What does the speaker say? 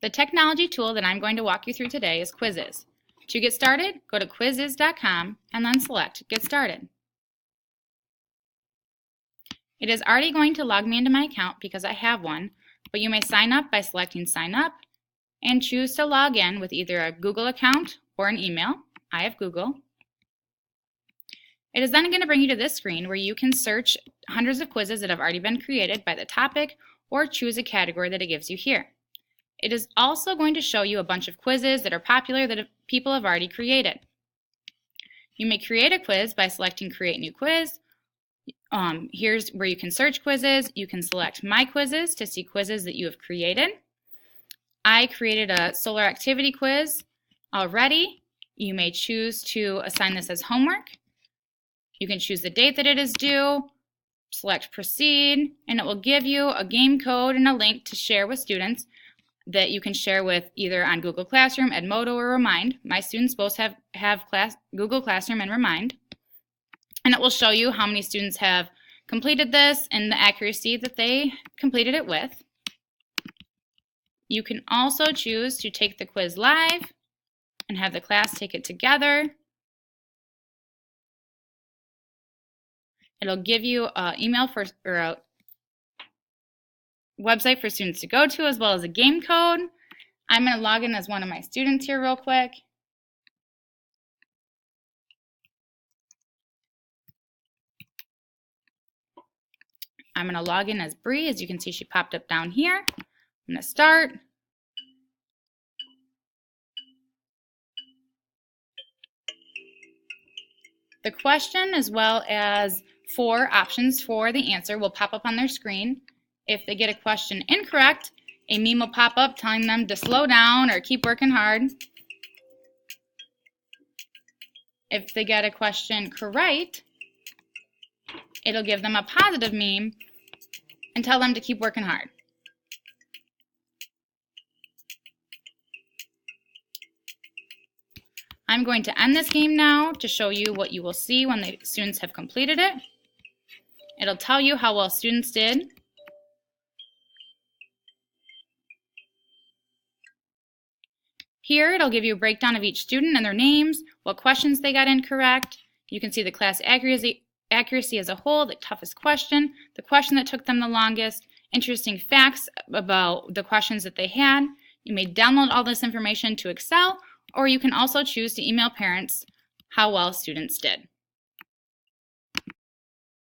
The technology tool that I'm going to walk you through today is Quizizz. To get started, go to quizizz.com and then select Get Started. It is already going to log me into my account because I have one, but you may sign up by selecting Sign Up and choose to log in with either a Google account or an email. I have Google. It is then going to bring you to this screen where you can search hundreds of quizzes that have already been created by the topic or choose a category that it gives you here. It is also going to show you a bunch of quizzes that are popular that people have already created. You may create a quiz by selecting Create New Quiz. Here's where you can search quizzes. You can select My Quizzes to see quizzes that you have created. I created a solar activity quiz already. You may choose to assign this as homework. You can choose the date that it is due, select Proceed, and it will give you a game code and a link to share with students that you can share with either on Google Classroom, Edmodo, or Remind. My students both have Google Classroom and Remind. And it will show you how many students have completed this and the accuracy that they completed it with. You can also choose to take the quiz live and have the class take it together. It'll give you an email or a website for students to go to, as well as a game code. I'm going to log in as one of my students here real quick. I'm going to log in as Bree. As you can see, she popped up down here. I'm going to start. The question, as well as 4 options for the answer, will pop up on their screen. If they get a question incorrect, a meme will pop up telling them to slow down or keep working hard. If they get a question correct, it'll give them a positive meme and tell them to keep working hard. I'm going to end this game now to show you what you will see when the students have completed it. It'll tell you how well students did. Here, it'll give you a breakdown of each student and their names, what questions they got incorrect. You can see the class accuracy as a whole, the toughest question, the question that took them the longest, interesting facts about the questions that they had. You may download all this information to Excel, or you can also choose to email parents how well students did.